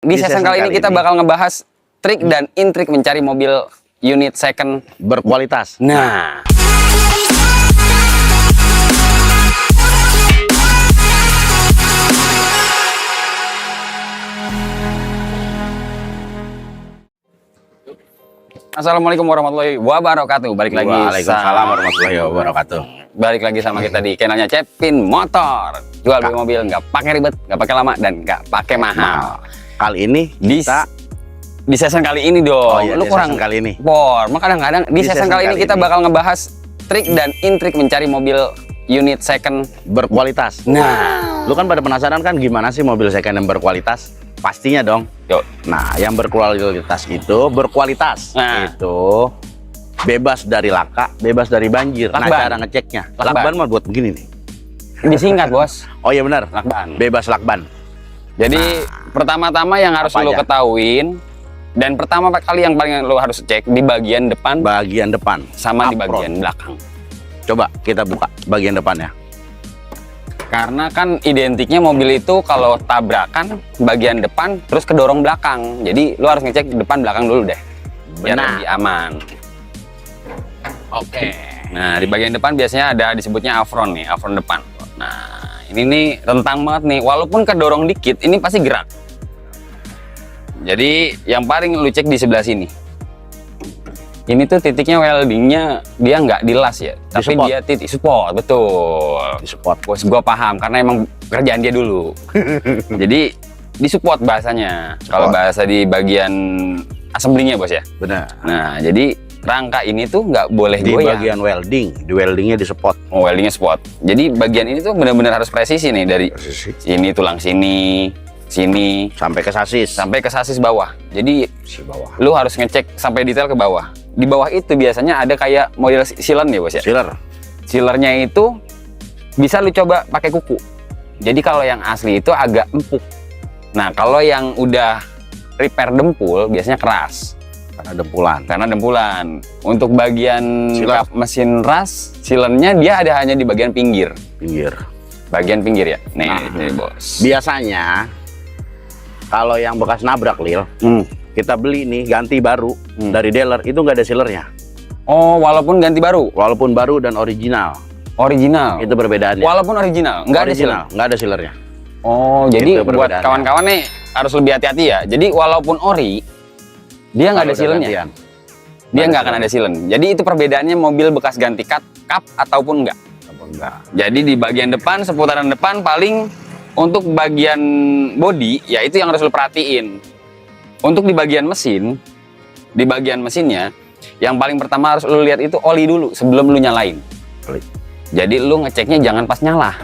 Di season kali ini kita bakal ngebahas trik dan intrik mencari mobil unit second berkualitas. Nah, Assalamualaikum warahmatullahi wabarakatuh. Balik lagi. Waalaikumsalam warahmatullahi wabarakatuh. Balik lagi sama kita di channelnya Cepin Motor. Jual beli mobil nggak pakai ribet, nggak pakai lama, dan nggak pakai mahal. Kali ini kita di season kali ini dong. Oh, iya, lu kurang kali ini. Por, kadang-kadang di season kali ini kita bakal ngebahas trik dan intrik mencari mobil unit second berkualitas. Nah, lu kan pada penasaran kan gimana sih mobil second yang berkualitas? Pastinya dong. yuk. Nah, yang berkualitas itu Nah. itu bebas dari laka, bebas dari banjir. Lakban. Nah, cara ngeceknya. Lakban mah buat begini nih. Disingkat, Bos. Oh iya benar. Lakban. Bebas lakban. Jadi pertama-tama yang harus apa lo aja? ketahuin, dan pertama kali yang paling lo harus cek di bagian depan Bagian depan sama di Up front. bagian belakang. Coba kita buka bagian depannya. Karena kan identiknya mobil itu kalau tabrakan bagian depan terus kedorong belakang. Jadi lo harus ngecek depan belakang dulu deh. Biar Benar. lebih aman. Oke. Nah, di bagian depan biasanya ada disebutnya afron nih, afron depan. Nah, ini nih rentang banget nih. Walaupun kedorong dikit, ini pasti gerak. Jadi yang paling lu cek di sebelah sini. Ini tuh titiknya weldingnya dia nggak dilas ya, tapi Di-support. dia titik support, betul. Di support. Bos gua paham karena emang kerjaan dia dulu. Jadi di support bahasanya. Kalau bahasa di bagian assemblingnya bos ya. Benar. Nah, jadi rangka ini tuh nggak boleh Di goyang. bagian welding, di weldingnya di support. Oh, weldingnya support. Jadi bagian ini tuh benar-benar harus presisi nih dari sini tulang sini, sini Sampai ke sasis. sampai ke sasis bawah. Jadi Si bawah. lu harus ngecek sampai detail ke bawah. Di bawah itu biasanya ada kayak model sealant ya bos ya. Sealer. Sealernya itu bisa lu coba pakai kuku. Jadi kalau yang asli itu agak empuk. Nah kalau yang udah repair dempul biasanya keras Karena dempulan. karena dempulan. Untuk bagian Sealer. kap mesin ras, sealernya dia ada hanya di bagian pinggir. Pinggir. Bagian pinggir ya. Nih, Nah. nih bos. Biasanya kalau yang bekas nabrak Lil, kita beli nih ganti baru dari dealer itu nggak ada sealernya. Oh, walaupun ganti baru, Walaupun baru dan original. original. Itu perbedaannya. Walaupun original, nggak ada sealer. Nggak ada sealernya. Oh, jadi Itu buat perbedaannya. kawan-kawan nih harus lebih hati-hati ya. Jadi walaupun ori, dia nggak ada Kalau udah sealernya. gantian. Dia nggak akan ada sealer. Jadi itu perbedaannya mobil bekas ganti kap ataupun enggak. Apa enggak? Jadi di bagian depan, seputaran depan paling untuk bagian bodi, ya itu yang harus lo perhatiin. Untuk di bagian mesin, di bagian mesinnya, yang paling pertama harus lo lihat itu oli dulu sebelum lo nyalain. Oli. Jadi lo ngeceknya jangan pas nyala.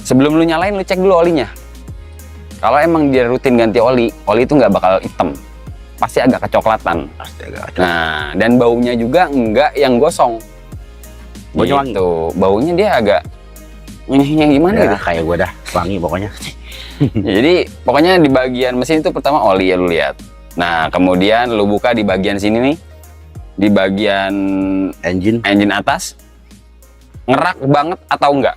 Sebelum lo nyalain, lo cek dulu olinya. Kalau emang dia rutin ganti oli itu nggak bakal hitam. Pasti agak kecoklatan. Pasti agak ada. Nah, dan baunya juga enggak yang gosong. Baunya wangi. Gitu. Baunya dia agak nyenyeh gimana Ya, gitu. kayak gua dah wangi pokoknya. Jadi pokoknya di bagian mesin itu pertama oli ya lu lihat. Nah, kemudian lu buka di bagian sini nih. Di bagian engine atas. Ngerak banget atau enggak?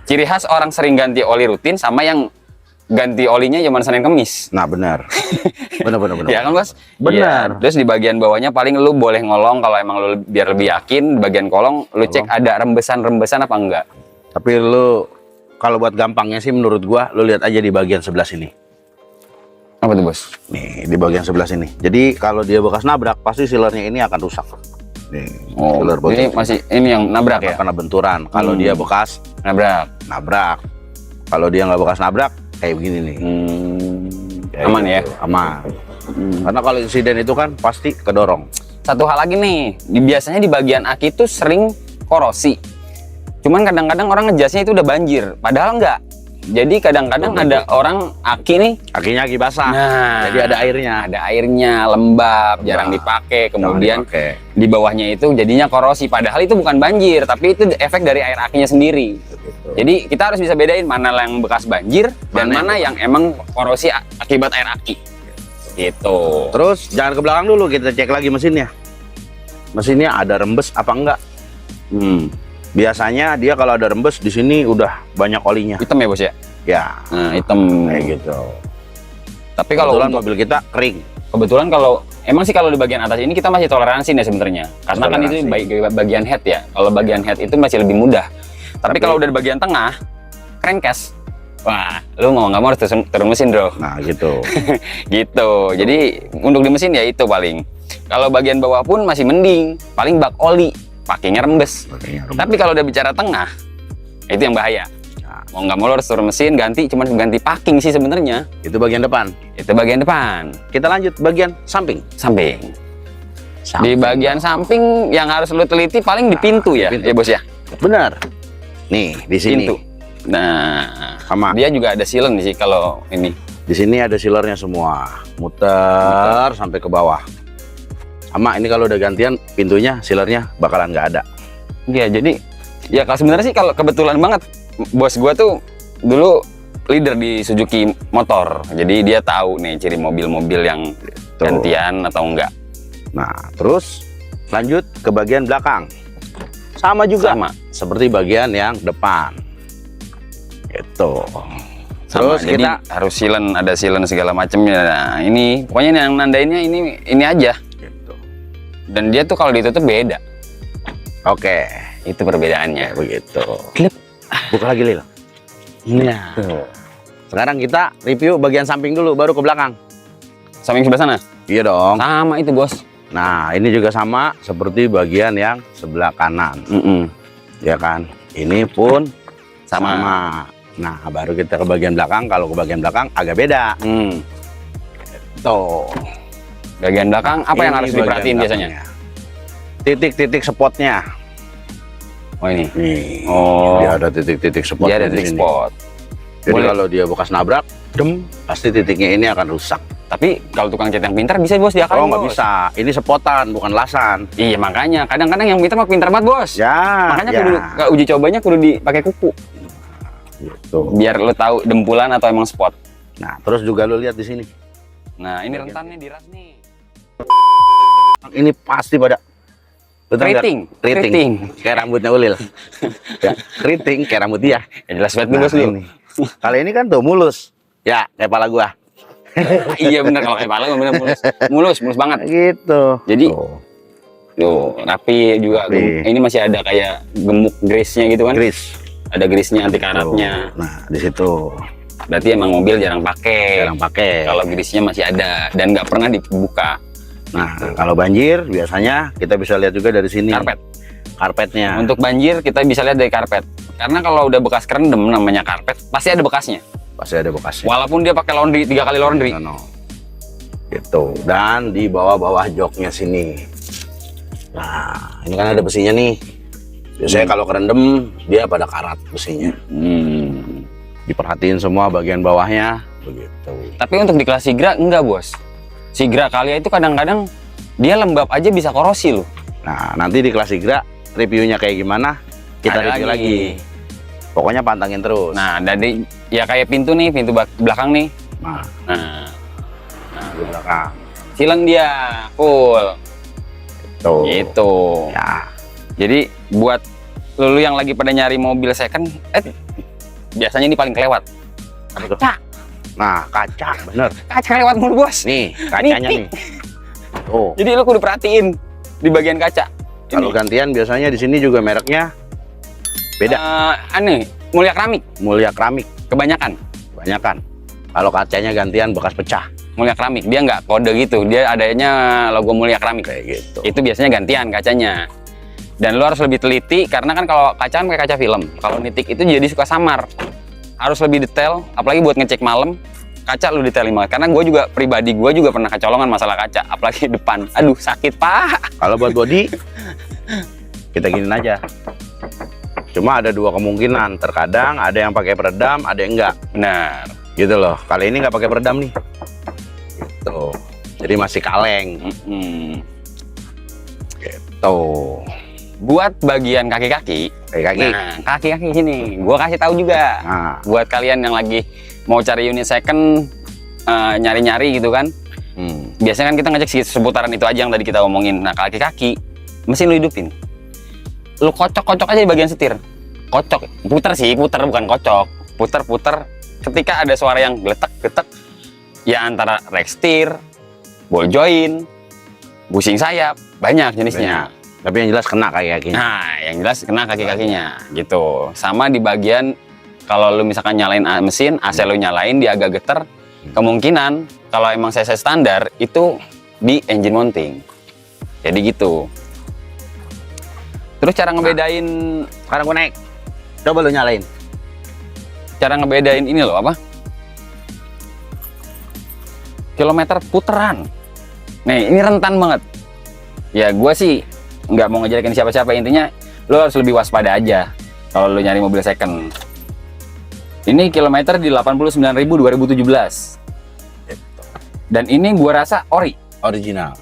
Ciri khas orang sering ganti oli rutin sama yang ganti olinya zaman Senin Kemis. Nah, benar. Benar. Ya kan bos? Benar. Iya. Terus di bagian bawahnya paling lu boleh ngolong kalau emang lu biar lebih yakin. Di bagian kolong lu cek ada rembesan-rembesan apa enggak. Tapi lu kalau buat gampangnya sih menurut gua lu lihat aja di bagian sebelah sini. Apa tuh bos? Nih, di bagian sebelah sini. Jadi kalau dia bekas nabrak pasti sealernya ini akan rusak. Nih, Oh, sealer ini bagian masih ini yang nabrak ya? karena benturan. Kalau dia bekas Nabrak. Kalau dia nggak bekas nabrak kayak begini nih. Kayak Aman gitu. ya? Aman. Karena kalau insiden itu kan pasti kedorong. Satu hal lagi nih, biasanya di bagian aki itu sering korosi. Cuman kadang-kadang orang ngejasnya itu udah banjir, padahal enggak. Jadi kadang-kadang ada orang aki nih, Kakinya lagi basah. nah, Jadi ada airnya. ada airnya, lembab, jarang dipakai. Kemudian di bawahnya itu jadinya korosi. Padahal itu bukan banjir, tapi itu efek dari air akinya sendiri. Jadi kita harus bisa bedain mana yang bekas banjir dan mana yang emang korosi akibat air aki. Gitu. Terus jangan ke belakang dulu, kita cek lagi mesinnya. Mesinnya ada rembes apa enggak? Biasanya dia kalau ada rembes di sini udah banyak olinya. Hitam ya bos ya? Ya, Nah, hitam. kayak gitu. Tapi kalau kebetulan untuk mobil kita kering. kebetulan kalau emang sih kalau di bagian atas ini kita masih toleransi nih sebenarnya. Karena kan itu bagian head ya. Kalau bagian head itu masih lebih mudah. Tapi kalau udah di bagian tengah, crankcase. Wah, lu mau nggak mau harus turun mesin, bro. Nah, gitu. Gitu. Jadi untuk di mesin ya itu paling. Kalau bagian bawah pun masih mending, paling bak oli, pakainya rembes. Tapi kalau udah bicara tengah, itu yang bahaya. Nah, Mau nggak mau lu harus turun mesin, cuman ganti packing sih sebenarnya. itu bagian depan. Itu bagian depan. Kita lanjut bagian samping. Samping. Di bagian samping yang harus lu teliti paling di pintu ya, ya bos ya. Benar. Nih, di sini. Pintu. Nah, Sama. dia juga ada silen sih kalau ini. Di sini ada sealernya semua. Muter sampai ke bawah. Sama ini kalau udah gantian pintunya sealernya bakalan nggak ada. Iya, jadi ya kalau sebenarnya sih kalau kebetulan banget bos gua tuh dulu leader di Suzuki motor. Jadi dia tahu nih ciri mobil-mobil yang gantian atau enggak. Nah, terus lanjut ke bagian belakang. Sama juga. Sama. Seperti bagian yang depan. Gitu. Sama, Terus jadi kita harus silen, ada silen segala macamnya. Nah, ini pokoknya yang nandainnya ini aja. gitu. Dan dia tuh kalau ditutup beda. Oke, Itu perbedaannya. begitu. Klip. Buka lagi, Lil. Nah, Sekarang kita review bagian samping dulu, baru ke belakang. samping sebelah sana. Iya dong. Sama itu, bos. Nah, ini juga sama seperti bagian yang sebelah kanan, ya kan? Ini pun sama. Nah, baru kita ke bagian belakang. Kalau ke bagian belakang agak beda. Tuh. Bagian belakang apa yang Ini harus bagian diperhatiin biasanya? belakangnya. Titik-titik spotnya. Oh ini. Nih. Oh. Dia ada titik-titik spot. Dia ada di titik sini. spot. Jadi Boleh. kalau dia bekas nabrak, pasti titiknya ini akan rusak. Tapi kalau tukang cat yang pintar bisa bos diakalin. Oh, nggak bos. bisa. Ini sepotan, bukan lasan. Iya makanya kadang-kadang yang pintar mah pintar banget bos. Ya. Makanya ya. kudu uji cobanya kudu dipakai kuku. Gitu. Biar lo tahu dempulan atau emang spot. Nah, terus juga lo lihat di sini. Nah ini rentannya di ras nih. Ini pasti pada betul nggak? Keriting. Keriting. Kayak rambutnya Ulil. Ya, keriting kayak rambut dia. Ya jelas banget Nah, bos lu. ini. Kali ini kan tuh mulus. Ya, kayak pala gua. Iya bener kalau kayak pala bener mulus banget. Gitu. Jadi Tuh, tuh rapi juga. Rapi. Ini masih ada kayak gemuk grease-nya gitu kan? gris. Ada grease-nya anti karatnya. Tuh. Nah, di situ Berarti emang mobil jarang pakai. jarang pakai. Kalau grease-nya masih ada dan nggak pernah dibuka. Nah, kalau banjir biasanya kita bisa lihat juga dari sini. Karpet. Karpetnya. Untuk banjir kita bisa lihat dari karpet. Karena kalau udah bekas kerendam namanya karpet, pasti ada bekasnya. pasti ada bekasnya. Walaupun dia pakai laundry 3 kali laundry. No. Gitu. Dan di bawah-bawah joknya sini. Nah, ini kan ada besinya nih. Biasanya kalau kerendam dia pada karat besinya. Diperhatiin semua bagian bawahnya. Begitu. Tapi untuk di kelas Sigra enggak bos. Sigra Kalia itu kadang-kadang dia lembab aja bisa korosi loh. Nah, nanti di kelas Sigra reviewnya kayak gimana? Kita Ada review lagi. Pokoknya pantangin terus. Nah dari ya kayak pintu nih, pintu belakang nih. Nah, Nah di belakang. silang dia full Tuh. gitu. Ya. Jadi buat lu yang lagi pada nyari mobil second, biasanya ini paling kelewat. Kaca, Nah, kaca, bener. kaca lewat mulu bos. Nih, kacanya Nitik. nih. Tuh. Jadi lu kudu perhatiin di bagian kaca. Kalau gantian biasanya di sini juga mereknya beda. Aneh, Mulia Keramik Mulia Keramik, kebanyakan. kebanyakan. Kalau kacanya gantian bekas pecah. Mulia Keramik dia nggak kode gitu, dia adanya logo Mulia Keramik. Kayak gitu. Itu biasanya gantian kacanya. Dan lu harus lebih teliti karena kan kalau kaca kan kayak kaca film. Kalau nitik itu jadi suka samar. Harus lebih detail, apalagi buat ngecek malam. Kaca lu detailin banget. Karena gue juga pribadi gue juga pernah kecolongan masalah kaca, apalagi depan. Aduh sakit pak. Kalau buat body kita giniin aja. Cuma ada dua kemungkinan. Terkadang ada yang pakai peredam, ada yang enggak. Benar. Gitu loh. Kali ini nggak pakai peredam nih. Gitu. Jadi masih kaleng. Gitu. Buat bagian kaki-kaki. Kaki. Nah, kaki-kaki sini. Gue kasih tahu juga. Nah, Buat kalian yang lagi mau cari unit second, nyari-nyari gitu kan. Biasanya kan kita ngecek seputaran itu aja yang tadi kita omongin. Nah, kaki-kaki mesin lu hidupin. Lu kocok-kocok aja di bagian setir. Kocok, puter sih, puter bukan kocok. Puter-puter. Ketika ada suara yang geletek-getek, Ya antara rekstir, ball joint, bushing sayap, banyak jenisnya. Tapi yang jelas kena kaki-kakinya. Nah, yang jelas kena kaki-kakinya gitu. Sama di bagian kalau lu misalkan nyalain mesin, AC lu nyalain dia agak geter, kemungkinan kalau emang CC standar itu di engine mounting. Jadi gitu. Terus cara ngebedain, Sekarang gue naik. Coba lu nyalain. cara ngebedain ini loh apa? Kilometer puteran. Nih, ini rentan banget. Ya gue sih nggak mau ngejelekin siapa-siapa, intinya lo harus lebih waspada aja kalau lo nyari mobil second. Ini kilometer di 89.000 2017. Dan ini gua rasa Original.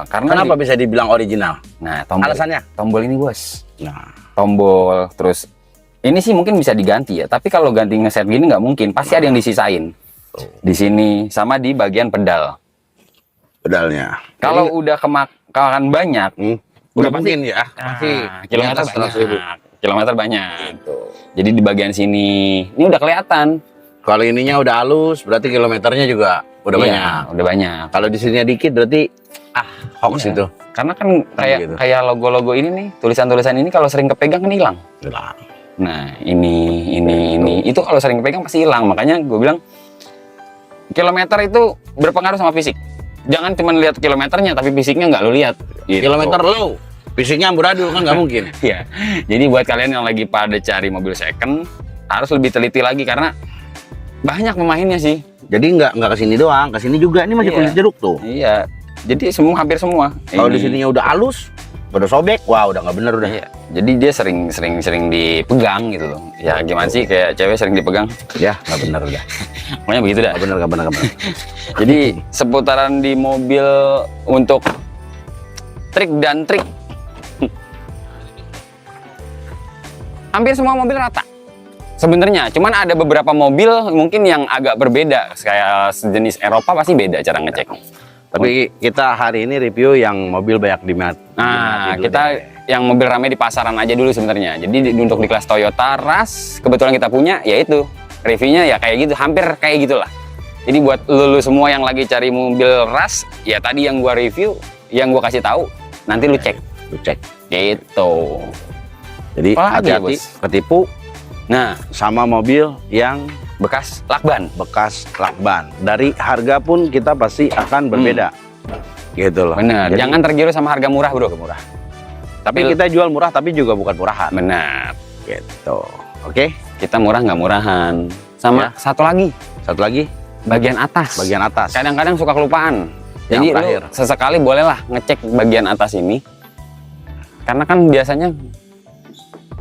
karena Kenapa bisa dibilang original? nah, tombol, Alasannya? tombol ini bos, Nah, tombol terus ini sih mungkin bisa diganti ya, tapi kalau ganti ngeset gini nggak mungkin, pasti ada yang disisain di sini sama di bagian pedal. pedalnya. Kalau udah kemakan banyak, Udah pasti mungkin ya. Pasti kilometer di atas 100.000. banyak, kilometer banyak. Jadi di bagian sini ini udah kelihatan. Kalau ininya udah halus, berarti kilometernya juga udah Iya, banyak. udah banyak. Kalau di sininya dikit, berarti hoax Iya. itu. Karena kan kayak gitu. kayak logo-logo ini nih, tulisan-tulisan ini kalau sering kepegang kan hilang. Hilang. Nah, ini itu kalau sering kepegang pasti hilang. Makanya gue bilang kilometer itu berpengaruh sama fisik. Jangan cuma lihat kilometernya, tapi fisiknya nggak lo lihat. Gitu. Kilometer low, fisiknya amburadul kan nggak mungkin. Iya. Jadi buat kalian yang lagi pada cari mobil second harus lebih teliti lagi karena banyak pemainnya sih. Jadi nggak kesini doang, kesini juga. Ini masih Iya. kulit jeruk tuh. Iya. Jadi hampir semua. Kalau di Ini- sininya udah halus, udah sobek, wah udah nggak bener udah. Iya. Jadi dia sering dipegang gitu loh. Ya gimana sih kayak cewek sering dipegang. Ya nggak bener udah. Pokoknya begitu dah. Nggak bener, nggak bener, nggak bener. Jadi seputaran di mobil untuk trik dan trik. Hampir semua mobil rata. Sebenarnya, cuman ada beberapa mobil mungkin yang agak berbeda. Kayak sejenis Eropa pasti beda cara ngecek. Tapi kita hari ini review yang mobil banyak diminati. Nah, dulu kita deh. yang mobil ramai di pasaran aja dulu sebenarnya. Jadi untuk di kelas Toyota Rush kebetulan kita punya, yaitu reviewnya ya kayak gitu, hampir kayak gitulah. Jadi buat lu semua yang lagi cari mobil Rush, ya tadi yang gua review, yang gua kasih tahu, nanti lu cek. Lu cek. Gitu. Jadi Apalagi ya, hati-hati Bos? ketipu Nah, sama mobil yang bekas lakban. bekas lakban. Dari harga pun kita pasti akan berbeda. Gitu loh. Bener. Jadi, Jangan tergiur sama harga murah, bro. murah. Tapi kita jual murah tapi juga bukan murahan. Benar. Gitu. Oke. Kita murah nggak murahan. Sama Ya. satu lagi, Satu lagi bagian atas. bagian atas. Kadang-kadang suka kelupaan. Yang Jadi terakhir. lu sesekali bolehlah ngecek bagian atas ini. Karena kan biasanya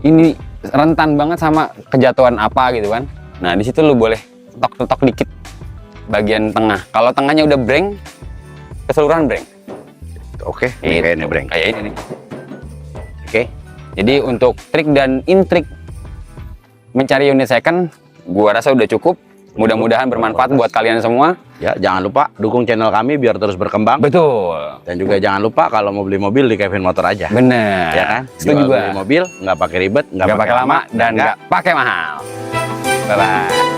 ini rentan banget sama kejatuhan apa gitu kan. Nah, di situ lu boleh tok-tok dikit bagian tengah. Kalau tengahnya udah breng, keseluruhan breng. Oke. Gitu. Ini kayaknya breng. Kayak ini nih. Oke. Jadi untuk trik dan intrik mencari unit second, gua rasa udah cukup. Mudah-mudahan bermanfaat buat kalian semua. Ya, jangan lupa dukung channel kami biar terus berkembang. Betul. Dan juga jangan lupa kalau mau beli mobil di Kevin Motor aja. Bener. Ya kan? Setuju Jual gua. beli mobil nggak pakai ribet, Nggak pakai lama dan nggak pakai mahal. Bye bye.